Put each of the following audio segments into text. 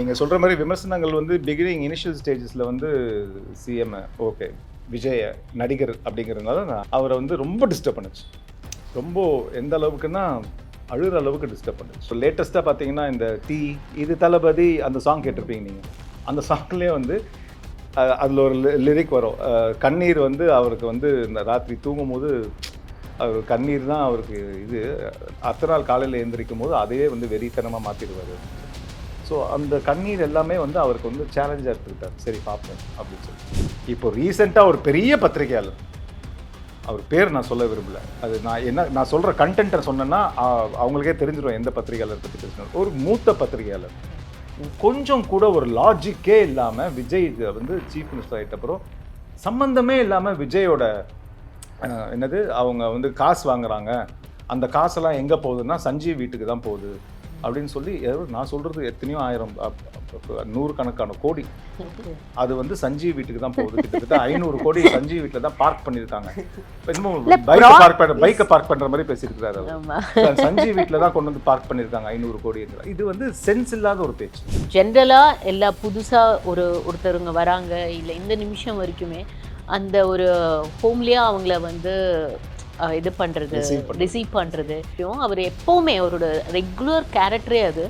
நீங்கள் சொல்கிற மாதிரி விமர்சனங்கள் வந்து பிகினிங் இனிஷியல் ஸ்டேஜஸில் வந்து சிஎம் ஓகே விஜய் நடிகர் அப்படிங்கிறதுனால நான் அவரை வந்து ரொம்ப டிஸ்டர்ப் பண்ணுச்சு. ரொம்ப எந்த அளவுக்குன்னா அழுகிற அளவுக்கு டிஸ்டர்ப் பண்ணுச்சு. ஸோ லேட்டஸ்ட்டாக பார்த்தீங்கன்னா இந்த தீ இது தளபதி அந்த சாங் கேட்டிருப்பீங்க நீங்கள். அந்த சாங்லேயே வந்து அதில் ஒரு லிரிக் வரும், கண்ணீர் வந்து அவருக்கு வந்து இந்த ராத்திரி தூங்கும் போது அவர் கண்ணீர் தான் அவருக்கு இது, அடுத்த நாள் காலையில் எழுந்திரிக்கும் போது அதையே வந்து வெறித்தனமாக மாற்றிடுவார். ஸோ அந்த கண்ணீர் எல்லாமே வந்து அவருக்கு வந்து சேலஞ்சாக எடுத்துக்கிட்டார். சரி பார்ப்போம் அப்படின்னு சொல்லி. இப்போ ரீசெண்டாக ஒரு பெரிய பத்திரிகையாளர், அவர் பேர் நான் சொல்ல விரும்பல, அது நான் சொல்கிற கண்டென்ட்டை சொன்னேன்னா அவங்களுக்கே தெரிஞ்சிடும் எந்த பத்திரிகையாளர் பற்றி பேசணும். ஒரு மூத்த பத்திரிகையாளர் கொஞ்சம் கூட ஒரு லாஜிக்கே இல்லாமல் விஜய் வந்து சீஃப் மினிஸ்டர் ஆகிட்ட அப்புறம் சம்மந்தமே இல்லாமல் விஜயோட என்னது அவங்க வந்து காசு வாங்குறாங்க, அந்த காசெல்லாம் எங்கே போகுதுன்னா சஞ்சீவ் வீட்டுக்கு தான் போகுது அப்படின்னு சொல்லி, நான் சொல்கிறது எத்தனையோ ஆயிரம் 100 கணக்கான கோடி அது வந்து சஞ்சீவ் வீட்டுக்கு தான் போகுது. கிட்டத்தட்ட 500 கோடி சஞ்சீவ் வீட்டில் தான் பார்க் பண்ணியிருக்காங்க. பைக்கை பார்க் பண்ணுற மாதிரி பேசியிருக்கிறாரு. சஞ்சீவ் வீட்டில் தான் கொண்டு வந்து பார்க் பண்ணியிருக்காங்க 500 கோடி. இது வந்து சென்ஸ் இல்லாத ஒரு பேச்சு. ஜென்ரலாக எல்லா புதுசாக ஒருத்தருங்க வராங்க இல்லை இந்த நிமிஷம் வரைக்குமே அந்த ஒரு ஹோம்லேயே அவங்கள வந்து இது பண்ணுறது ரிசீவ் பண்ணுறது. அவர் எப்போவுமே அவரோட ரெகுலர் கேரக்டரே அது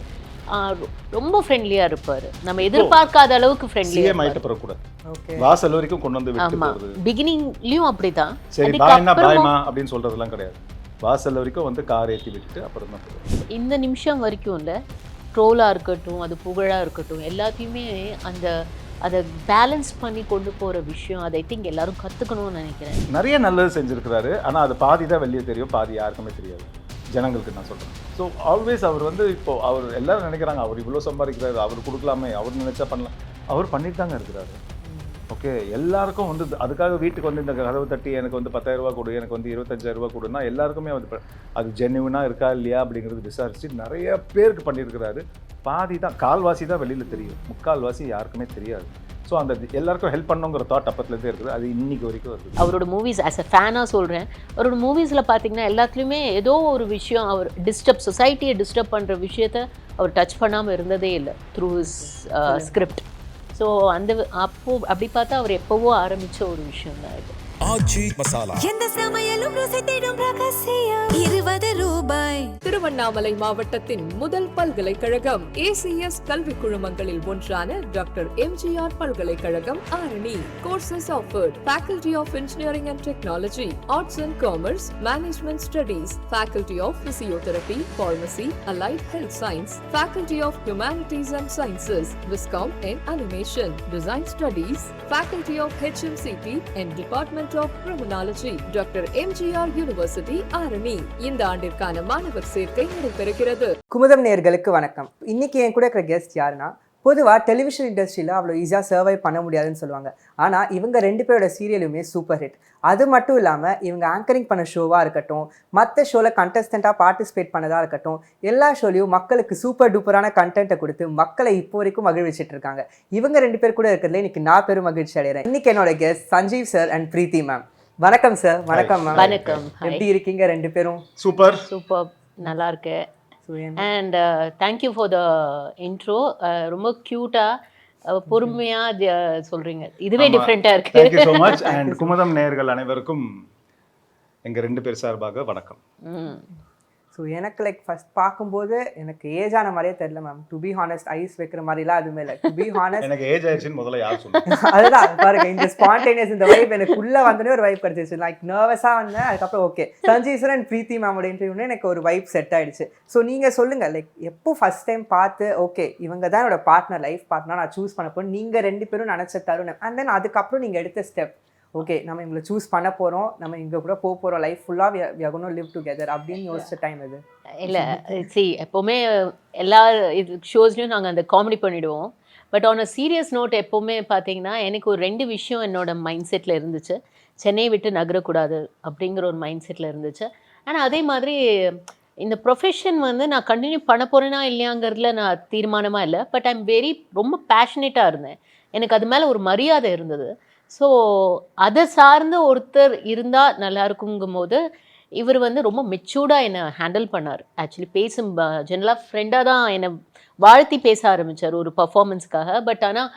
ரொம்ப ஃப்ரெண்ட்லியாக இருப்பார். நம்ம எதிர்பார்க்காத அளவுக்கு ஃப்ரெண்ட்லியாக வாசல் வரைக்கும் கொண்டு வந்து விட்டு போறது. பிகினிங்லயும் அப்படிதான். சரி பாய்னா பாய்மா அப்படின்னு சொல்றதெல்லாம் கிடையாது. வாசல் வரைக்கும் வந்து கார் ஏற்றி விட்டுட்டு அப்புறம் தான் போகிறது. இந்த நிமிஷம் வரைக்கும் இல்லை, ட்ரோலாக இருக்கட்டும் அது புகழாக இருக்கட்டும் எல்லாத்தையுமே அதை பேலன்ஸ் பண்ணி கொண்டு போகிற விஷயம், அதை திங்க் எல்லாரும் கற்றுக்கணும்னு நினைக்கிறேன். நிறைய நல்லது செஞ்சுருக்கிறாரு, ஆனால் அது பாதி தான் வெளியே தெரியும், பாதி யாருக்குமே தெரியாது ஜனங்களுக்கு நான் சொல்கிறேன். ஸோ ஆல்வேஸ் அவர் வந்து இப்போது அவர் எல்லோரும் நினைக்கிறாங்க அவர் இவ்வளோ சம்பாதிக்கிறாரு, அவர் கொடுக்கலாமே, அவர் நினச்சா பண்ணலாம், அவர் பண்ணிட்டு தாங்க இருக்கிறாரு. ஓகே, எல்லாருக்கும் வந்து அதுக்காக வீட்டுக்கு வந்து இந்த கதவு தட்டி எனக்கு வந்து 10,000 ரூபா கொடு, எனக்கு வந்து 25,000 ரூபா கொடுன்னா எல்லாருக்குமே வந்து அது ஜென்யூனாக இருக்கா இல்லையா அப்படிங்கிறது விசாரிச்சு நிறைய பேருக்கு பண்ணியிருக்கிறாரு. பாதி தான், கால்வாசி தான் வெளியில் தெரியும், முக்கால்வாசி யாருக்குமே தெரியாது. ஸோ அந்த எல்லாருக்கும் ஹெல்ப் பண்ணுங்கிற தாட் அப்பத்துலேருந்தே இருக்குது, அது இன்னைக்கு வரைக்கும் வருது. அவரோட மூவிஸ் ஆஸ் அ ஃபேனாக சொல்கிறேன், அவரோட மூவிஸில் பார்த்தீங்கன்னா எல்லாத்துலேயுமே ஏதோ ஒரு விஷயம் அவர் சொசைட்டியை டிஸ்டர்ப் பண்ணுற விஷயத்த அவர் டச் பண்ணாமல் இருந்ததே இல்லை த்ரூ ஹிஸ் ஸ்கிரிப்ட். ஸோ அப்படி பார்த்தா அவர் எப்போவோ ஆரம்பித்த ஒரு விஷயம் தான் இது. ஆச்சி மசாலா எந்த சமையலும் ருசி தேடும் ரகசியம் 20 ரூபாய். திருவண்ணாமலை மாவட்டத்தின் முதல் பல்கலைக்கழகம் ஏசிஎஸ் கல்வி குழுமங்களில் ஒன்றான டாக்டர் எம்ஜிஆர் பல்கலைக்கழகம் Arani. Courses offered: Faculty of Engineering and Technology, Arts and Commerce, Management Studies, Faculty of Physiotherapy, Pharmacy, Allied Health Science, Faculty of Humanities and Sciences, Viscom and Animation, Design Studies, Faculty of HMCT and Department of Criminology, doctor MGR university Arani. இந்த ஆண்டிற்கான மாணவர் சேர்க்கை நடைபெறுகிறது. குமுதம் நேயர்களுக்கு வணக்கம். இன்னைக்கு என் கூட இருக்கிற கெஸ்ட் யாருன்னா, பொதுவாக டெலிவிஷன் இண்டஸ்ட்ரியில் அவ்வளோ ஈஸியாக சர்வை பண்ண முடியாதுன்னு சொல்லுவாங்க. ஆனால் இவங்க 2 பேரோட சீரியலுமே சூப்பர் ஹிட். அது மட்டும் இல்லாமல் இவங்க ஆங்கரிங் பண்ண ஷோவாக இருக்கட்டும், மற்ற ஷோவில் கண்டஸ்டண்ட்டாக பார்ட்டிசிபேட் பண்ணதாக இருக்கட்டும், எல்லா ஷோலையும் மக்களுக்கு சூப்பர் டூப்பரான கண்டென்ட்டை கொடுத்து மக்களை இப்போ வரைக்கும் மகிழ்விச்சிட்டு இருக்காங்க. இவங்க 2 பேர் கூட இருக்கிறதுல இன்னைக்கு நான் பெரும் மகிழ்ச்சி அடைகிறேன். இன்னைக்கு என்னோட guest Sanjeev sir and Preethi ma'am. வணக்கம் சார். வணக்கம் மேம். வணக்கம். எப்படி இருக்கீங்க 2 பேரும்? சூப்பர் நல்லா இருக்கு. And thank you for the intro. ரொம்ப க்யூட்டாக பொறுமையாக சொல்கிறீங்க, இதுவே டிஃப்ரெண்ட்டாக இருக்குது. Thank you so much. And Kumudam நேயர்கள் அனைவருக்கும் எங்கள் 2 பேர் சார்பாக வணக்கம். ஸோ எனக்கு ஃபர்ஸ்ட் பார்க்கும்போது எனக்கு ஏஜ் ஆன மாதிரியே தெரியல ma'am. To be honest, ice வைக்கிற மாதிரிலாம் அதுவுமே இல்லை. டு பி ஹானஸ்ட் எனக்கு ஏஜ் ஆயிடுச்சுன்னு முதல்ல யார் சொன்னாங்க? அதுதான் பாருங்க, இந்த ஸ்பான்டேனியஸ் இந்த வைப் எனக்கு உள்ள வந்தோடனே ஒரு வைப் கிடைச்சிச்சு. லைக் நர்வஸாக வந்தேன், அதுக்கப்புறம் ஓகே சஞ்சீவ் சார் அண்ட் பிரீத்தி மேமோட இன்டர்வியூன்னு எனக்கு ஒரு வைப் செட் ஆயிடுச்சு. ஸோ நீங்கள் சொல்லுங்கள், லைக் எப்போ ஃபர்ஸ்ட் டைம் பார்த்து ஓகே இவங்க தான் என்னோட பார்ட்னர், லைஃப் பார்ட்னர் நான் சூஸ் பண்ண போகிறேன், நீங்கள் 2 பேரும் நினச்ச தருணம், அண்ட் தென் அதுக்கப்புறம் நீங்கள் எடுத்த ஸ்டெப், ஓகே நம்ம இவங்களை சூஸ் பண்ண போகிறோம், நம்ம இங்கே கூட போக போகிறோம், லைஃப் ஃபுல்லாக we are going to live together அப்படின்னு யோசிச்ச டைம் இது? இல்லை எப்போவுமே எல்லா இது ஷோஸ்லையும் நாங்கள் அந்த காமெடி பண்ணிவிடுவோம். But on a serious note எப்போவுமே பார்த்தீங்கன்னா எனக்கு ஒரு 2 விஷயம் என்னோட மைண்ட் செட்டில் இருந்துச்சு. சென்னையை விட்டு நகரக்கூடாது அப்படிங்கிற ஒரு மைண்ட் செட்டில் இருந்துச்சு. ஆனால் அதே மாதிரி இந்த ப்ரொஃபஷன் வந்து நான் கண்டினியூ பண்ண போகிறேன்னா இல்லையாங்கிறதுல நான் தீர்மானமாக இல்லை. பட் ஐம் ரொம்ப பேஷனேட்டாக இருந்தேன், எனக்கு அது மேலே ஒரு மரியாதை இருந்தது. ஸோ அதை சார்ந்த ஒருத்தர் இருந்தால் நல்லா இருக்குங்கும் போது இவர் வந்து ரொம்ப மெச்சூர்டாக என்னை ஹேண்டில் பண்ணார். ஆக்சுவலி பேசும் ஜென்ரலாக ஃப்ரெண்டாக தான் என்னை வாழ்த்தி பேச ஆரம்பித்தார் ஒரு பர்ஃபார்மன்ஸ்க்காக. பட் ஆனால்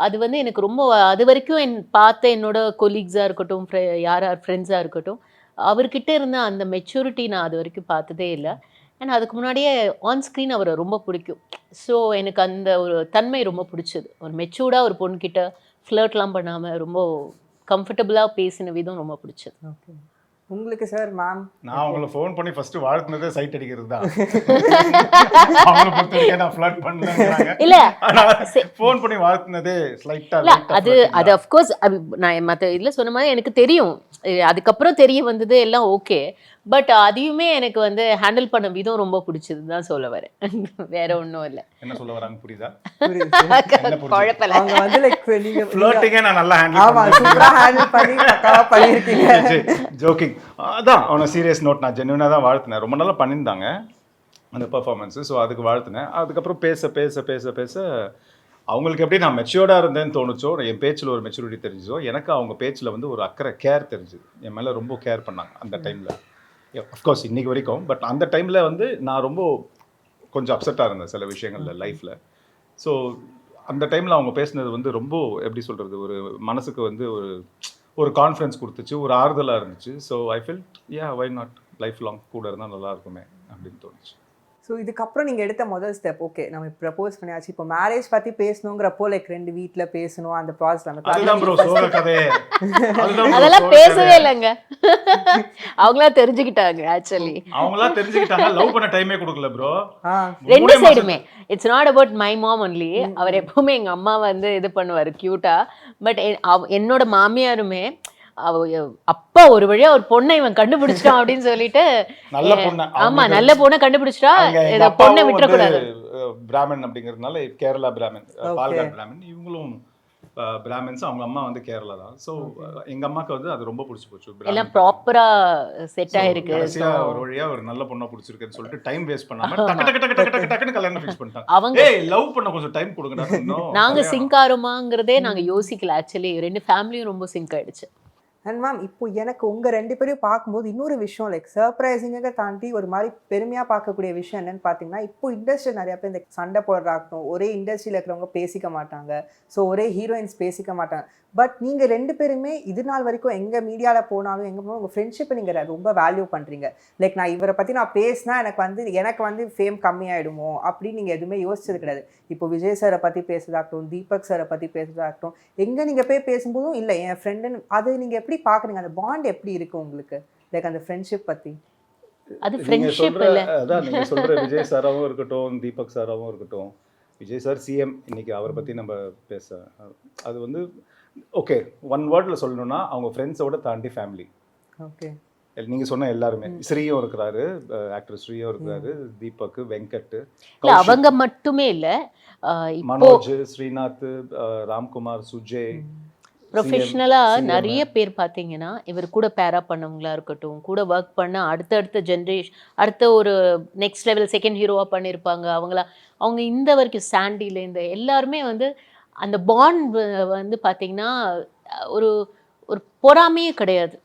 அது வந்து எனக்கு ரொம்ப அது வரைக்கும் பார்த்த என்னோட கொலீக்ஸாக இருக்கட்டும், யார் ஃப்ரெண்ட்ஸாக இருக்கட்டும், அவர்கிட்ட இருந்த அந்த மெச்சூரிட்டி நான் அது வரைக்கும் பார்த்ததே இல்லை. அண்ட் அதுக்கு முன்னாடியே ஆன் ஸ்க்ரீன் அவரை ரொம்ப பிடிக்கும். ஸோ எனக்கு அந்த ஒரு தன்மை ரொம்ப பிடிச்சது. ஒரு மெச்சூர்டாக ஒரு பொண்ணுக்கிட்ட ஃப்ளர்ட்லாம் பண்ணாமல் ரொம்ப கம்ஃபர்டபுளாக பேசின விதம் ரொம்ப பிடிச்சது. ஓகே. உங்களுக்கு சார் மேம்? நான் அவங்கள ஃபோன் பண்ணி ஃபர்ஸ்ட் வாழ்த்துனதே சைட் அடிக்கிறது தான். அவங்கள பொறுத்த வரைக்கும் நான் ஃப்ளர்ட் பண்ணலங்கறாங்க. இல்ல ஃபோன் பண்ணி வாழ்த்துனதே ஸ்லைட்டா இல்ல அது ஆஃப் கோர்ஸ் நான் மற்ற இதில் சொன்ன மாதிரி எனக்கு தெரியும். அதுக்கப்புறம் தெரிய வந்தது எல்லாம் ஓகே. பட் அதையுமே எனக்கு வந்து ஹேண்டில் பண்ண விதம் ரொம்ப பிடிச்சதுன்னு தான் சொல்ல வரேன். வேற ஒன்றும் இல்லை. என்ன சொல்ல வராங்க புரியுதா? குழப்பல. அவங்க வந்து லைக் நீங்க ஃப்ளர்ட்டிங்கே நான் நல்லா ஹேண்டில் ஆமா சூப்பரா ஹேண்டில் பண்ணி பக்காவா பண்ணிருக்கீங்க. ஜோக்கிங். அதான் அவனை சீரியஸ் நோட் நான் ஜென்யூனாக தான் வாழ்த்தினேன். ரொம்ப நல்லா பண்ணியிருந்தாங்க அந்த பர்ஃபார்மன்ஸு. ஸோ அதுக்கு வாழ்த்தினேன். அதுக்கப்புறம் பேச பேச பேச பேச அவங்களுக்கு எப்படி நான் மெச்சூர்டாக இருந்தேன்னு தோணுச்சோ, என் பேச்சில் ஒரு மெச்சூரிட்டி தெரிஞ்சோ, எனக்கு அவங்க பேச்சில் வந்து ஒரு அக்கறை கேர் தெரிஞ்சுது. என் மேலே ரொம்ப கேர் பண்ணாங்க அந்த டைமில். அஃப்கோர்ஸ் இன்னைக்கு வரைக்கும். பட் அந்த டைமில் வந்து நான் ரொம்ப கொஞ்சம் அப்செட்டாக இருந்தேன் சில விஷயங்களில் லைஃப்பில். ஸோ அந்த டைமில் அவங்க பேசினது வந்து ரொம்ப எப்படி சொல்கிறது, ஒரு மனசுக்கு வந்து ஒரு கான்ஃபிடன்ஸ் கொடுத்துச்சு, ஒரு ஆறுதலாக இருந்துச்சு. So I felt why not, life long கூட இருந்தால் நல்லா இருக்குமே அப்படின்னு தோணுச்சு. ஸோ இதுக்கப்புறம் நீங்கள் எடுத்த முதல் ஸ்டெப் ஓகே நம்ம ப்ரப்போஸ் பண்ணியாச்சு, இப்போ மேரேஜ் பற்றி பேசணுங்கிறப்போ லைக் 2 வீட்டில் பேசணும் அந்த ப்ராசஸ் அதெல்லாம் பேசவே இல்லைங்க. அவங்களா தெரிஞ்சுக்கிட்டாங்க. ஆக்சுவலி அவங்களா தெரிஞ்சுக்கிட்டாங்க. லவ் பண்ண டைமே கொடுக்கல ப்ரோ. ரெண்டு சைடுமே. It's not about my mom only. அவர் எப்பவுமே எங்க அம்மா வந்து இது பண்ணுவார் கியூட்டா. பட் என்னோட மாமியாருமே அப்பா ஒரு வழியா ஒரு பொண்ணை இவன் கண்டுபிடிச்சிட்டான் அப்படின்னு சொல்லிட்டு, ஆமா நல்ல பொண்ணை கண்டுபிடிச்சிட்டா பொண்ணை விட்டுறக்கூடாது. பிராமன் அப்படிங்கிறதுனால கேரளா பிராமன், பால்காட் பிராமன், இவங்களும் பிராமின்ஸ். அவங்க அம்மா வந்து கேரளா தான். ஸோ எங்க அம்மாக்கு வந்து அது ரொம்ப பிடிச்சி போச்சு. எல்லாம் ப்ராப்பரா செட் ஆயிருக்கு. ஒரு வழியா ஒரு நல்ல பொண்ணை பிடிச்சிருக்குன்னு சொல்லிட்டு டைம் வேஸ்ட் பண்ணாம டக்குன்னு கல்யாணம் ஃபிக்ஸ் பண்ணிட்டாங்க. அவங்க லவ் பண்ண கொஞ்சம் டைம் கொடுங்க. நாங்க சிங்க் ஆறோமாங்கிறதே நாங்க யோசிக்கல. ஆக்சுவலி 2 ஃபேமிலியும் ரொம்ப சிங்க் ஆயிடுச்சு. அண்ட் மேம் இப்போ எனக்கு உங்கள் 2 பேரையும் பார்க்கும்போது இன்னொரு விஷயம் லைக் சர்ப்ரைசிங்காக தாண்டி ஒரு மாதிரி பெருமையாக பார்க்கக்கூடிய விஷயம் என்னென்னு பார்த்தீங்கன்னா, இப்போ இண்டஸ்ட்ரியில் நிறையா பேர் இந்த சண்டை போடுறாகட்டும், ஒரே இண்டஸ்ட்ரியில் இருக்கிறவங்க பேசிக்க மாட்டாங்க. ஸோ ஒரே ஹீரோயின்ஸ் பேசிக்க மாட்டாங்க. பட் நீங்கள் 2 பேருமே இது நாள் வரைக்கும் எங்கள் மீடியாவில் போனாலும் எங்கே போனாலும் உங்கள் ஃப்ரெண்ட்ஷிப்பை நீங்கள் ரொம்ப வேல்யூ பண்ணுறீங்க. லைக் நான் இவரை பற்றி நான் பேசினா எனக்கு வந்து ஃபேம் கம்மியாயிடுமோ அப்படின்னு நீங்கள் எதுவுமே யோசிச்சது கிடையாது. இப்போ விஜய் சாரை பற்றி பேசுறதாகட்டும், தீபக் சாரை பற்றி பேசுறதாகட்டும், எங்கே நீங்கள் போய் பேசும்போதும் இல்லை என் ஃப்ரெண்டுன்னு அது நீங்கள் எப்படி பார்க்குறீங்க? அந்த பாண்ட் எப்படி இருக்குது உங்களுக்கு? லைக் அந்த ஃப்ரெண்ட்ஷிப் பற்றி. அது ஃப்ரெண்ட்ஷிப் இல்லை. அதான் நீங்கள் சொல்கிற விஜய் சாராவும் இருக்கட்டும், தீபக் சாராவும் இருக்கட்டும். விஜய் சார் சிஎம், இன்னைக்கு அவரை பற்றி நம்ம பேச அது வந்து ஓகே ஒன் வேர்டில் சொல்லணும்னா அவங்க ஃப்ரெண்ட்ஸோட தாண்டி ஃபேமிலி. ஓகே. நீங்கள் சொன்ன எல்லாருமே, ஸ்ரீயும் இருக்கிறாரு, ஆக்டர் ஸ்ரீயும் இருக்கிறாரு, தீபக், வெங்கட், அவங்க மட்டுமே இல்லை, மனோஜ், ஸ்ரீநாத், ராம்குமார், சுஜய், ப்ரொஃபஷ்னலாக நிறைய பேர் பார்த்தீங்கன்னா இவர் கூட பேரா பண்ணவங்களா இருக்கட்டும், கூட ஒர்க் பண்ண அடுத்த ஜென்ரேஷன், அடுத்த ஒரு நெக்ஸ்ட் லெவல் செகண்ட் ஹீரோவாக பண்ணியிருப்பாங்க அவங்க இந்த வரைக்கும் சாண்டியில் இந்த எல்லாருமே வந்து அந்த பாண்ட் வந்து பார்த்தீங்கன்னா ஒரு ஒரு பொறாமையே கிடையாது.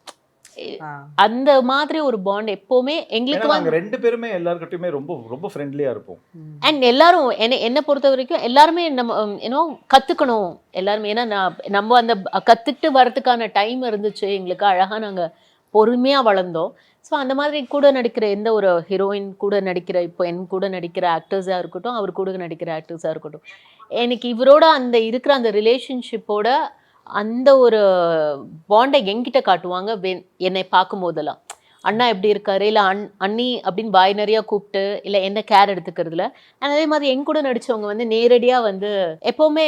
அந்த மாதிரி ஒரு பாண்ட் எப்பவுமே எங்களுக்கு வந்து 2 பேருமே எல்லார்கிட்டயுமே ரொம்ப ரொம்ப ஃப்ரெண்ட்லியா இருப்போம். அண்ட் எல்லாரும் என்ன பொறுத்த வரைக்கும் எல்லாருமே நம்ம கத்துக்கணும் எல்லாருமே. ஏன்னா நம்ம அந்த கத்துக்கிட்டு வரதுக்கான டைம் இருந்துச்சு எங்களுக்கு. அழகா நாங்க பொறுமையா வளர்ந்தோம். ஸோ அந்த மாதிரி கூட நடிக்கிற எந்த ஒரு ஹீரோயின் கூட நடிக்கிற, இப்போ என் கூட நடிக்கிற ஆக்டர்ஸாக இருக்கட்டும், அவர் கூட நடிக்கிற ஆக்டர்ஸாக இருக்கட்டும், எனக்கு இவரோட அந்த இருக்கிற அந்த ரிலேஷன்ஷிப்போட அந்த ஒரு பாண்டை என்கிட்ட காட்டுவாங்க என்னை பார்க்கும் போதெல்லாம். அண்ணா எப்படி இருக்காரு, இல்லை அண்ணி அப்படின்னு வாய் நிறையா கூப்பிட்டு, இல்லை என்ன கேர் எடுத்துக்கிறதுல. அதே மாதிரி என் கூட நடித்தவங்க வந்து நேரடியாக வந்து எப்போவுமே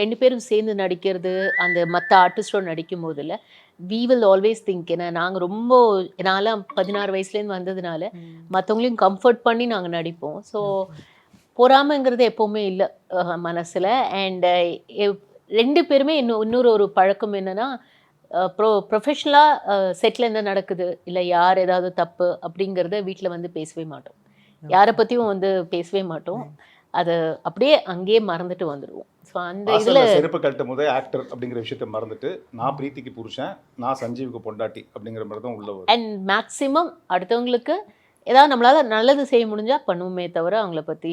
2 பேரும் சேர்ந்து நடிக்கிறது, அந்த மற்ற ஆர்டிஸ்டோடு நடிக்கும் போதில் we will always think. ஏன்னா நாங்கள் ரொம்ப நான்லாம் 16 வயசுலேருந்து வந்ததுனால மற்றவங்களையும் கம்ஃபர்ட் பண்ணி நாங்கள் நடிப்போம். ஸோ பொறாமைங்கிறது எப்போவுமே இல்லை மனசில். அண்ட் 2 பேருமே இன்னொரு ஒரு பழக்கம் என்னென்னா, ப்ரொஃபஷ்னலாக செட்டில் என்ன நடக்குது, இல்லை யார் ஏதாவது தப்பு அப்படிங்கிறத வீட்டில் வந்து பேசவே மாட்டோம். யாரை பற்றியும் வந்து பேசவே மாட்டோம். அதை அப்படியே அங்கேயே மறந்துட்டு வந்துடுவோம். ஸோ அந்த இதில் வாசல்ல செருப்பு கழட்டும் போதே ஆக்டர் அப்படிங்கிற விஷயத்த மறந்துட்டு நான் பிரீத்திக்கு புருஷன், நான் சஞ்சீவுக்கு பொண்டாட்டி அப்படிங்கிற மாதிரி தான் உள்ள வரும். அண்ட் மேக்ஸிமம் அடுத்தவங்களுக்கு ஏதாவது நம்மளால் நல்லது செய்ய முடிஞ்சால் பண்ணுவோமே தவிர அவங்கள பற்றி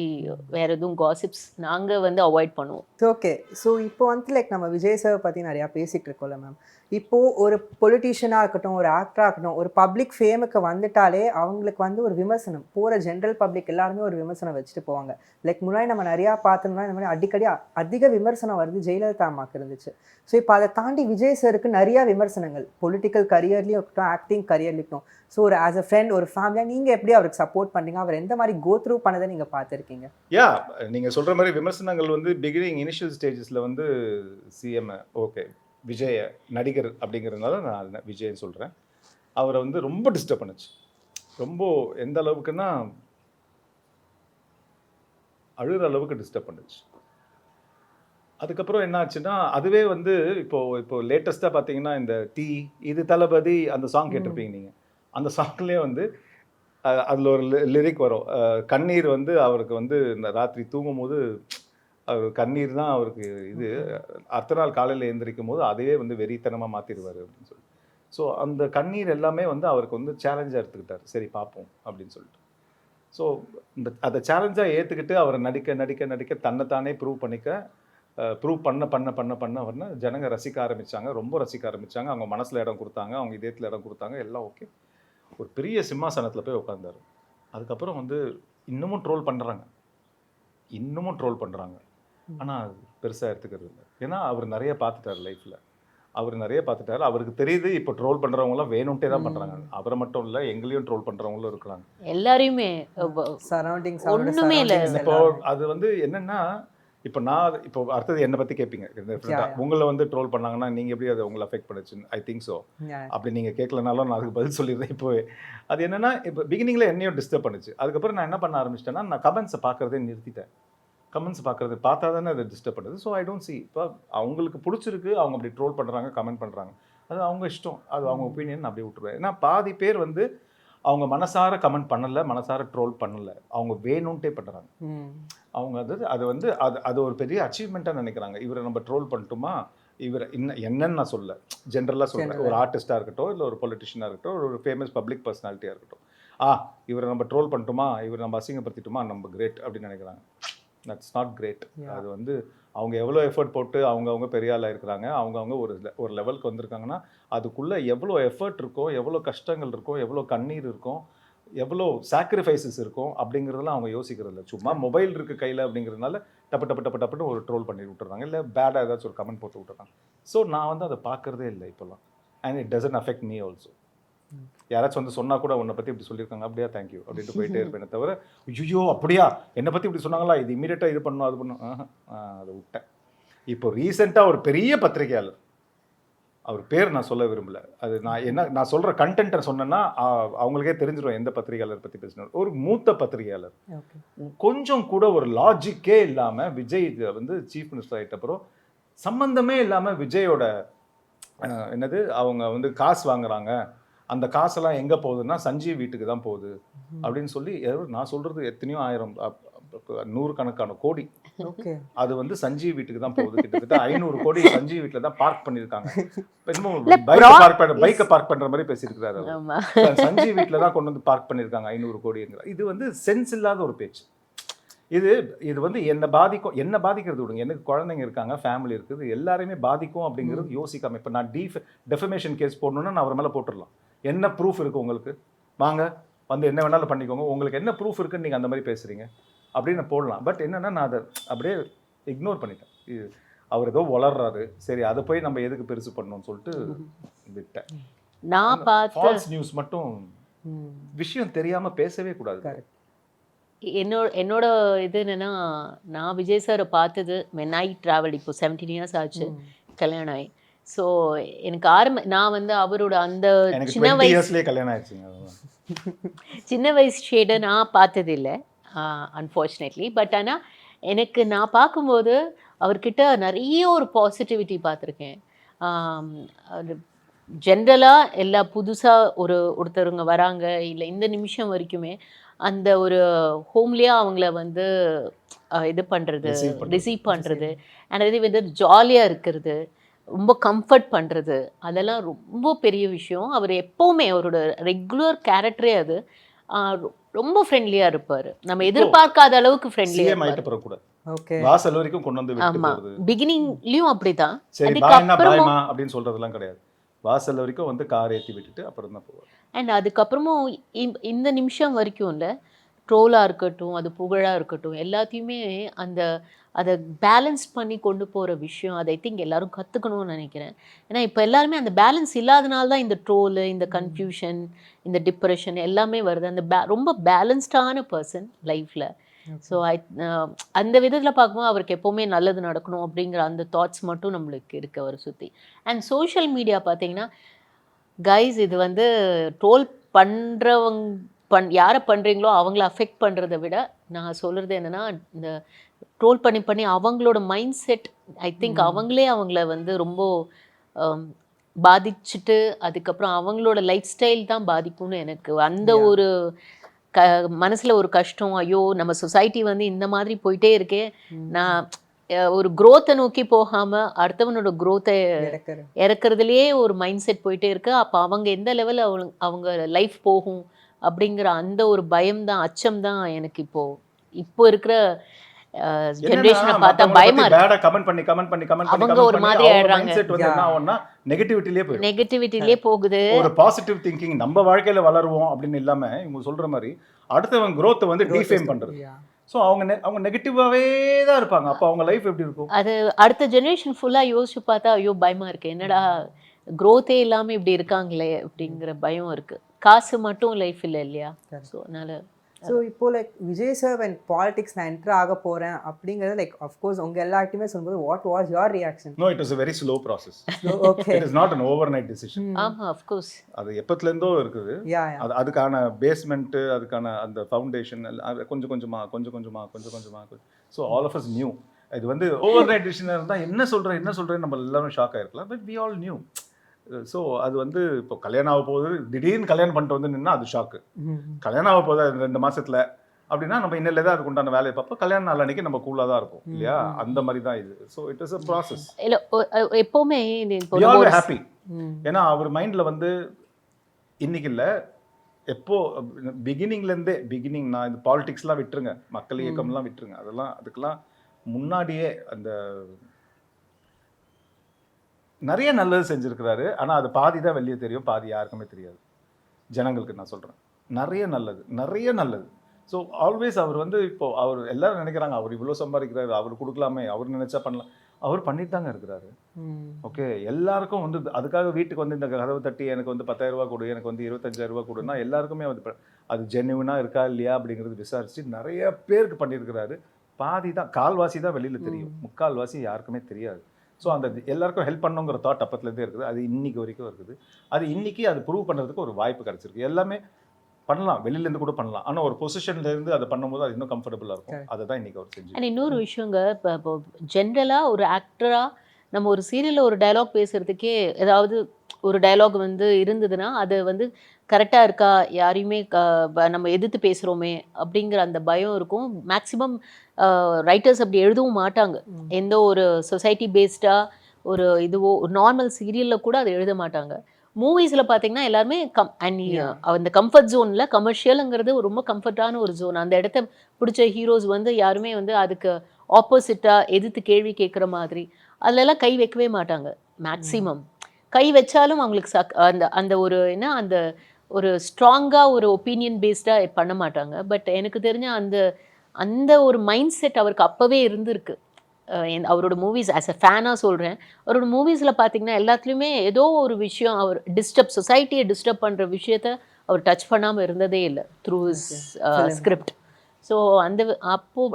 வேறு எதுவும் காசிப்ஸ் நாங்கள் வந்து அவாய்ட் பண்ணுவோம். ஓகே. ஸோ இப்போ வந்து லைக் நம்ம விஜய் சார் பற்றி நிறையா பேசிகிட்டு இருக்கோம்ல மேம். இப்போது ஒரு பொலிட்டீஷியனாக இருக்கட்டும், ஒரு ஆக்டராக இருக்கட்டும், ஒரு பப்ளிக் ஃபேமுக்கு வந்துட்டாலே அவங்களுக்கு வந்து ஒரு விமர்சனம், போகிற ஜென்ரல் பப்ளிக் எல்லாருமே ஒரு விமர்சனம் வச்சுட்டு போவாங்க. லைக் முன்னாடி நம்ம நிறையா பார்த்தோம்னா இந்த மாதிரி அடிக்கடி அதிக விமர்சனம் வருது ஜெயலலிதா அம்மாவுக்கு இருந்துச்சு. ஸோ இப்போ அதை தாண்டி விஜய் சாருக்கு நிறையா விமர்சனங்கள் பொலிட்டிக்கல் கரியர்லேயும் இருக்கட்டும், ஆக்டிங் கரியர்லேயும் இருக்கட்டும். ஸோ ஒரு ஆஸ் அ ஃப்ரெண்ட், ஒரு ஃபேமிலியாக நீங்கள் எப்படி அவருக்கு சப்போர்ட் பண்ணுறீங்க? அவர் எந்த மாதிரி கோ த்ரூ பண்ணதை நீங்கள் பார்த்துருக்கீங்க? யா, நீங்கள் சொல்கிற மாதிரி விமர்சனங்கள் வந்து பிகினிங் இனிஷியல் ஸ்டேஜஸில் வந்து சிஎம் ஓகே விஜய் நடிகர் அப்படிங்கிறதுனால நான் விஜய்ன்னு சொல்கிறேன். அவரை வந்து ரொம்ப டிஸ்டர்ப் பண்ணுச்சு. ரொம்ப எந்த அளவுக்குன்னா அழுகிற அளவுக்கு டிஸ்டர்ப் பண்ணுச்சு. அதுக்கப்புறம் என்ன ஆச்சுன்னா அதுவே வந்து இப்போ லேட்டஸ்ட்டாக பார்த்தீங்கன்னா இந்த இது தளபதி அந்த சாங் கேட்டிருப்பீங்க நீங்கள். அந்த சாங்லேயே வந்து அதில் ஒரு லிரிக் வரும், கண்ணீர் வந்து அவருக்கு வந்து இந்த ராத்திரி தூங்கும் போது அவர் கண்ணீர் தான் அவருக்கு இது, அடுத்த நாள் காலையில் எழுந்திரிக்கும் போது அதையே வந்து வெறித்தனமாக மாற்றிடுவார் அப்படின்னு சொல்லி. ஸோ அந்த கண்ணீர் எல்லாமே வந்து அவருக்கு வந்து சேலஞ்சாக எடுத்துக்கிட்டார். சரி பார்ப்போம் அப்படின்னு சொல்லிட்டு. ஸோ அதை சேலஞ்சாக ஏற்றுக்கிட்டு அவரை நடிக்க தன்னைத்தானே ப்ரூவ் பண்ண ஜனங்க ரசிக்க ஆரம்பித்தாங்க. ரொம்ப ரசிக்க ஆரம்பித்தாங்க. அவங்க மனசில் இடம் கொடுத்தாங்க, அவங்க இதயத்தில் இடம் கொடுத்தாங்க. எல்லாம் ஓகே. ஒரு பெரிய சிம்மாசனத்தில் போய் உட்காந்தார். அதுக்கப்புறம் வந்து இன்னமும் ட்ரோல் பண்ணுறாங்க. ஆனால் பெருசாக எடுத்துக்கிறது இல்லை. ஏன்னா அவர் நிறைய பார்த்துட்டார் லைஃப்பில். அவருக்கு தெரியுது இப்போ ட்ரோல் பண்ணுறவங்களாம் வேணும்ட்டே தான் பண்ணுறாங்க. அவரை மட்டும் இல்லை, எங்களையும் ட்ரோல் பண்ணுறவங்களும் இருக்கிறாங்க. எல்லாரையுமே சரௌண்டிங்ஸ் ஒன்றுமே இல்லை. இப்போ அது வந்து என்னென்னா இப்போ அடுத்தது என்னை பற்றி கேட்பீங்க. உங்களை வந்து ட்ரோல் பண்ணாங்கன்னா நீங்கள் எப்படி அதை உங்களை அஃபெக்ட் பண்ணுச்சுன்னு ஐ திங்க் ஸோ. அப்படி நீங்கள் கேட்கலனாலும் நான் அதுக்கு பதில் சொல்லிடுறேன் இப்போவே. அது என்னென்னா இப்போ பிகினிங்கில் என்னையும் டிஸ்டர்ப் பண்ணுச்சு. அதுக்கப்புறம் நான் என்ன பண்ண ஆரம்பிச்சிட்டேன்னா நான் கமெண்ட்ஸை பார்க்குறதே நிறுத்திட்டேன். பார்த்தா தானே அதை டிஸ்டர்ப் பண்ணுது. So I don't see. இப்போ அவங்களுக்கு பிடிச்சிருக்கு, அவங்க அப்படி ட்ரோல் பண்ணுறாங்க, கமெண்ட் பண்ணுறாங்க, அது அவங்க இஷ்டம், அது அவங்க ஒப்பீனியன். நான் அப்படியே விட்டுருவேன். ஏன்னா பாதி பேர் வந்து அவங்க மனசார கமெண்ட் பண்ணலை, மனசார ட்ரோல் பண்ணலை, அவங்க வேணும்ட்டே பண்ணுறாங்க. அவங்க அது ஒரு பெரிய அச்சீவ்மெண்ட்டாக நினைக்கிறாங்க. இவரை நம்ம ட்ரோல் பண்ணிட்டோமா, இவர் என்னன்னு நான் சொல்ல, ஜென்ரலாக சொல்கிறேன். ஒரு ஆர்டிஸ்ட்டாக இருக்கட்டும், இல்லை ஒரு பொலிட்டிஷியனாக இருக்கட்டும், ஒரு ஃபேமஸ் பப்ளிக் பர்சனாலிட்டியாக இருக்கட்டும், இவரை நம்ம ட்ரோல் பண்ணிட்டோமா, இவரை நம்ம அசிங்கப்படுத்திட்டோமா, நம்ம கிரேட் அப்படின்னு நினைக்கிறாங்க. That's not great. அது வந்து அவங்க எவ்வளோ எஃபர்ட் போட்டு அவங்கவுங்க பெரிய ஆளாக இருக்கிறாங்க, அவங்கவுங்க ஒரு லெவலுக்கு வந்திருக்காங்கன்னா அதுக்குள்ளே எவ்வளோ எஃபர்ட் இருக்கும், எவ்வளோ கஷ்டங்கள் இருக்கும், எவ்வளோ கண்ணீர் இருக்கும், எவ்வளோ சாக்ரிஃபைசஸ் இருக்கும் அப்படிங்கிறதெல்லாம் அவங்க யோசிக்கிறது இல்லை. சும்மா மொபைல் இருக்குது கையில் அப்படிங்கிறதுனால டப்புன்னு ஒரு ட்ரோல் பண்ணி விட்டுறாங்க, இல்லை பேடாக ஏதாச்சும் ஒரு கமெண்ட் போட்டு விட்டுறாங்க. ஸோ நான் வந்து அதை பார்க்குறதே இல்லை இப்போல்லாம். And it doesn't affect me also. யாராச்சும் வந்து சொன்னால் கூட உன்னை பற்றி இப்படி சொல்லியிருக்காங்க, அப்படியா தேங்க்யூ அப்படின்ட்டு போயிட்டே இருப்பேனே தவிர, ஐயோ அப்படியா என்னை பற்றி இப்படி சொன்னாங்களா, இது இமீடியட்டாக இது பண்ணணும் அது பண்ணும் அதை விட்டேன். இப்போ ரீசெண்டாக ஒரு பெரிய பத்திரிகையாளர், அவர் பேர் நான் சொல்ல விரும்பல, அது நான் சொல்கிற கண்டென்ட்டை சொன்னேன்னா அவங்களுக்கே தெரிஞ்சிடும் எந்த பத்திரிகையாளர் பற்றி பேசினார். ஒரு மூத்த பத்திரிகையாளர் கொஞ்சம் கூட ஒரு லாஜிக்கே இல்லாமல் விஜய் வந்து சீஃப் மினிஸ்டர் ஆகிட்டப்பறம் சம்மந்தமே இல்லாமல் விஜயோட அவங்க வந்து காசு வாங்குறாங்க, அந்த காசெல்லாம் எங்கே போகுதுன்னா சஞ்சீவ் வீட்டுக்கு தான் போகுது அப்படின்னு சொல்லி, நான் சொல்கிறது எத்தனையோ ஆயிரம் 100 கணக்கான கோடி அது வந்து சஞ்சீவ் வீட்டுக்கு தான் போகுது. கிட்டத்தட்ட 500 கோடி சஞ்சீவ் வீட்டில் தான் பார்க் பண்ணியிருக்காங்க. பைக்கை பார்க் பண்ணுற மாதிரி பேசியிருக்கிறாரு. சஞ்சீவ் வீட்டில் தான் கொண்டு வந்து பார்க் பண்ணியிருக்காங்க 500 கோடிங்கிற. இது வந்து சென்ஸ் இல்லாத ஒரு பேச்சு. இது வந்து என்ன பாதிக்கிறது விடுங்க, எனக்கு குழந்தைங்க இருக்காங்க, ஃபேமிலி இருக்குது, எல்லாருமே பாதிக்கும் அப்படிங்கிறது யோசிக்காம. இப்போ நான் டெஃபமேஷன் கேஸ் போடணுன்னா நான் அவர் மேலே போட்டுடலாம். என்ன ப்ரூஃப் இருக்குது உங்களுக்கு, வாங்க வந்து என்ன வேணாலும் பண்ணிக்கோங்க, உங்களுக்கு என்ன ப்ரூஃப் இருக்குன்னு நீங்கள் அந்த மாதிரி பேசுகிறீங்க அப்படின்னு போடலாம். பட் என்னென்னா நான் அதை அப்படியே இக்னோர் பண்ணிட்டேன். அவர் ஏதோ வளர்றாரு, சரி அதை போய் நம்ம எதுக்கு பெருசு பண்ணணும்னு சொல்லிட்டு விட்டேன். நான் ஃபால்ஸ் நியூஸ் மட்டும் விஷயம் தெரியாமல் பேசவே கூடாது. என்னோட இது என்னென்னா, நான் விஜய் சாரை பார்த்தது when I traveled, இப்போ 17 years ஆச்சு கல்யாணம் ஆகி. ஸோ எனக்கு நான் வந்து அவரோட அந்த சின்ன வயசு ஷேடை நான் பார்த்ததில்லை அன்ஃபார்ச்சுனேட்லி. பட் ஆனால் எனக்கு நான் பார்க்கும்போது அவர்கிட்ட நிறைய ஒரு பாசிட்டிவிட்டி பார்த்துருக்கேன். ஜென்ரலாக எல்லா புதுசாக ஒருத்தருங்க வராங்க, இல்லை இந்த நிமிஷம் வரைக்குமே அந்த ஒரு ஹோம்லேயே அவங்கள வந்து இது பண்ணுறது, Receive பண்றது. ரிசீவ் பண்ணுறது, அண்ட் அதே வந்து ஜாலியாக இருக்கிறது, ரொம்ப கம்ஃபர்ட் பண்ணுறது, அதெல்லாம் ரொம்ப பெரிய விஷயம். அவர் எப்போவுமே அவரோட ரெகுலர் கேரக்டரே அது. ரொம்ப ஃப்ரெண்ட்லியாக இருப்பார். நம்ம எதிர்பார்க்காத அளவுக்கு ஃப்ரெண்ட்லியாக சிஎம் ஆயிட்ட இருப்பார். பிறகு கூட ஓகே. வாசல் வரைக்கும் கொண்டு வந்து விட்டு ஆமாம், போகுது. பிகினிங்லேயும் அப்படி தான். சரி பாய்னா பாய்மா அப்படின்னு சொல்றதெல்லாம் கிடையாது. வாசல் வரைக்கும் வந்து கார் ஏற்றி விட்டுட்டு அப்புறம் தான் போவார். அண்ட் அதுக்கப்புறமும் இந்த நிமிஷம் வரைக்கும் இல்லை, ட்ரோலாக இருக்கட்டும், அது புகழாக இருக்கட்டும், எல்லாத்தையுமே அதை பேலன்ஸ் பண்ணி கொண்டு போகிற விஷயம், அதை ஐ திங்க் எல்லாரும் கற்றுக்கணும்னு நினைக்கிறேன். ஏன்னா இப்போ எல்லாருமே அந்த பேலன்ஸ் இல்லாதனால தான் இந்த ட்ரோலு, இந்த கன்ஃபியூஷன், இந்த டிப்ரெஷன் எல்லாமே வருது. அந்த ரொம்ப பேலன்ஸ்டான பர்சன் லைஃப்பில். ஸோ அந்த விதத்தில் பார்க்கும்போது அவருக்கு எப்போவுமே நல்லது நடக்கணும் அப்படிங்கிற அந்த தாட்ஸ் மட்டும் நம்மளுக்கு இருக்குது அவரை சுற்றி. அண்ட் சோஷியல் மீடியா பார்த்தீங்கன்னா கைஸ், இது வந்து ட்ரோல் பண்ணுறவங்க யாரை பண்ணுறீங்களோ அவங்கள அஃபெக்ட் பண்ணுறதை விட நான் சொல்கிறது என்னென்னா, இந்த ட்ரோல் பண்ணி அவங்களோட மைண்ட் செட், ஐ திங்க் அவங்களே அவங்கள வந்து ரொம்ப பாதிச்சுட்டு அதுக்கப்புறம் அவங்களோட லைஃப் ஸ்டைல் தான் பாதிக்கும்னு எனக்கு அந்த ஒரு மனசில் ஒரு கஷ்டம். ஐயோ, நம்ம சொசைட்டி வந்து இந்த மாதிரி போயிட்டே இருக்கே, நான் ஒரு growth-ஐ நோக்கி போகாமல் அடுத்தவனோட growth-ஐ இறக்குறதுலேயே ஒரு மைண்ட் செட் போயிட்டே இருக்கு. அப்போ அவங்க எந்த லெவலில் அவங்க லைஃப் போகும் அப்படிங்கிற அந்த ஒரு பயம் தான், அச்சம் தான் எனக்கு இப்போ இருக்கிற ஜெனரேஷனை பார்த்தா பயமா இருக்கு. பேடா கமெண்ட் பண்ணி அவங்க ஒரு மாதிரி ஆயிடுறாங்க. மைண்ட் செட் வந்து என்ன ஆகும்னா நெகட்டிவிட்டிலே போயிடும். நெகட்டிவிட்டிலே போகுது. ஒரு பாசிட்டிவ் திங்கிங், நம்ம வாழ்க்கையில வளருவோம் அப்படின்னு இல்லாம இவங்க சொல்ற மாதிரி அடுத்தவன் growth வந்து டிஃபேம் பண்றது. ஸோ அவங்க நெகட்டிவாவே தான் இருப்பாங்க. அப்போ அவங்க லைஃப் எப்படி இருக்கும்? அது அடுத்த ஜெனரேஷன் ஃபுல்லாக யோசிச்சு பார்த்தா ஐயோ பயமா இருக்கு, என்னடா growth-ஏ இல்லாமல் இப்படி இருக்காங்களே அப்படிங்கிற பயம் இருக்கு. காசு மட்டும் லைஃப் இல்லை இல்லையா? ஸோ அதனால ஸோ இப்போ like Vijay sir and politics நான் என்டர் ஆக போகிறேன் அப்படிங்கிறது லைக் அஃப்கோர்ஸ் உங்கள் எல்லார்ட்டையுமே சொல்லும்போது what was your reaction? No, it was a very slow process. Okay. It is not an overnight decision. ஆமா, of course. அது எப்பத்துலேருந்தோ இருக்குது. அதுக்கான பேஸ்மெண்ட்டு, அதுக்கான அந்த ஃபவுண்டேஷன் கொஞ்சம் கொஞ்சமா. So all of us new. இது வந்து ஓவர் நைட் டிசிஷன் இருந்தால் என்ன சொல்கிறேன் நம்ம எல்லாரும் ஷாக் ஆகிருக்கலாம். But we all knew. So அது வந்து இப்போ கல்யாணம் ஆக போகுது, திடீர்னு கல்யாணம் பண்ணிட்டு வந்து நின்னா அது ஷாக்கு. கல்யாணம் ஆக போகுது 2 மாசத்துல அப்படின்னா நம்ம இன்னில தான் அதுக்கு உண்டான வேலையை பார்ப்போம். கல்யாண நாள் அன்னைக்கு நம்ம கூலாக தான் இருப்போம் இல்லையா? அந்த மாதிரி தான் இது. So it is a process. இல்லை எப்போவுமே வி ஆல் ஹாப்பி. ஏன்னா அவர் மைண்டில் வந்து இன்னைக்கு இல்லை, எப்போ பிகினிங் நான் இந்த பாலிடிக்ஸ்லாம் விட்டுருங்க, மக்கள் இயக்கம்லாம் விட்டுருங்க, அதுக்கெல்லாம் முன்னாடியே அந்த நிறைய நல்லது செஞ்சுருக்கிறாரு. ஆனால் அது பாதி தான் வெளியே தெரியும், பாதி யாருக்குமே தெரியாது. ஜனங்களுக்கு நான் சொல்கிறேன், நிறைய நல்லது. ஸோ ஆல்வேஸ் அவர் வந்து இப்போ அவர் எல்லாரும் நினைக்கிறாங்க அவர் இவ்வளோ சம்பாதிக்கிறாரு, அவர் கொடுக்கலாமே, அவர் நினைச்சா பண்ணலாம். அவர் பண்ணிட்டு தாங்க இருக்கிறாரு. ஓகே, எல்லாருக்கும் வந்து அதுக்காக வீட்டுக்கு வந்து இந்த கதவை தட்டி எனக்கு வந்து 10,000 ரூபா கொடு, எனக்கு வந்து 25,000 ரூபா கொடுன்னா எல்லாருக்குமே வந்து அது ஜென்யூனாக இருக்கா இல்லையா அப்படிங்கிறது விசாரிச்சு நிறைய பேருக்கு பண்ணியிருக்கிறாரு. பாதி தான், கால்வாசி தான் வெளியில் தெரியும், முக்கால்வாசி யாருக்குமே தெரியாது. ஸோ அந்த எல்லாருக்கும் ஹெல்ப் பண்ணுங்கிற தாட் அப்பத்துலேருந்தே இருக்குது. அது இன்னைக்கு வரைக்கும் இருக்குது. அது இன்னைக்கு அது ப்ரூவ் பண்ணுறதுக்கு ஒரு வாய்ப்பு கிடச்சிருக்கு. எல்லாமே பண்ணலாம், வெளியிலேருந்து கூட பண்ணலாம். ஆனால் ஒரு பொசிஷன்லேருந்து அதை பண்ணும்போது அது இன்னும் கம்ஃபர்டபுளாக இருக்கும். அதை தான் இன்றைக்கி அவர் செஞ்சு. அண்ட் இன்னொரு விஷயங்க, இப்போ ஜென்ரலாக ஒரு ஆக்டராக நம்ம ஒரு சீரியலில் ஒரு டைலாக் பேசுகிறதுக்கே ஏதாவது ஒரு டைலாக் வந்து இருந்ததுன்னா அது வந்து கரெக்டாக இருக்கா, யாரையுமே நம்ம எதிர்த்து பேசுகிறோமே அப்படிங்கிற அந்த பயம் இருக்கும். மேக்ஸிமம் ரைட்டர்ஸ் அப்படி எழுதவும் மாட்டாங்க. எந்த ஒரு சொசைட்டி பேஸ்டாக ஒரு இதுவோ ஒரு நார்மல் சீரியலில் கூட அதை எழுத மாட்டாங்க. மூவிஸில் பார்த்தீங்கன்னா எல்லாருமே அந்த கம்ஃபர்ட் ஜோனில், கமர்ஷியலுங்கிறது ரொம்ப கம்ஃபர்டான ஒரு ஜோன். அந்த இடத்த பிடிச்ச ஹீரோஸ் வந்து யாருமே வந்து அதுக்கு ஆப்போசிட்டாக எதிர்த்து கேள்வி கேட்குற மாதிரி அதிலெல்லாம் கை வைக்கவே மாட்டாங்க. மேக்ஸிமம் கை வச்சாலும் அவங்களுக்கு அந்த ஒரு அந்த ஒரு ஸ்ட்ராங்காக ஒரு ஒப்பீனியன் பேஸ்டாக பண்ண மாட்டாங்க. பட் எனக்கு தெரிஞ்ச அந்த ஒரு மைண்ட் செட் அவருக்கு அப்போவே இருந்திருக்கு. அவரோட மூவிஸ் ஆஸ் அ ஃபேனாக சொல்கிறேன், அவரோட மூவிஸில் பார்த்தீங்கன்னா எல்லாத்துலேயுமே ஏதோ ஒரு விஷயம் அவர் சொசைட்டியை டிஸ்டர்ப் பண்ணுற விஷயத்த அவர் டச் பண்ணாமல் இருந்ததே இல்லை த்ரூ ஹிஸ் ஸ்கிரிப்ட். ஸோ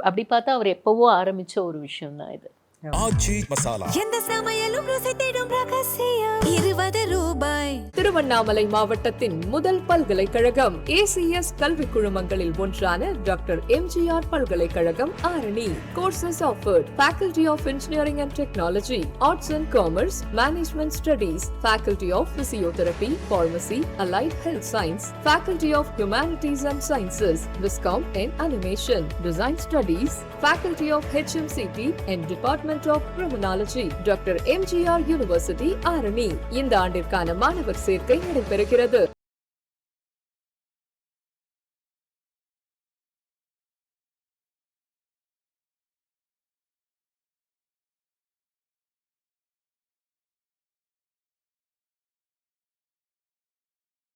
அப்படி பார்த்தா அவர் எப்போவோ ஆரம்பித்த ஒரு விஷயம் தான் இது. ஆச்சி மசாலா. எந்த சமையலும் ருசி தேடும் ரகசியம் 20 ரூபாய். திருவண்ணாமலை மாவட்டத்தின் முதல் பல்கலைக்கழகம் ஏசிஎஸ் கல்வி குழுமங்களில் ஒன்றான டாக்டர் எம்ஜிஆர் பல்கலைக்கழகம் Arani. Courses offered: Faculty of Engineering and Technology, Arts and Commerce, Management Studies, Faculty of Physiotherapy, Pharmacy, Allied Health Science, Faculty of Humanities and Sciences, Viscom and Animation, Design Studies, Faculty of HMCT and Department of Criminology, doctor MGR university Arani. இந்த ஆண்டிற்கான மாணவர் சேர்க்கை நடைபெறுகிறது.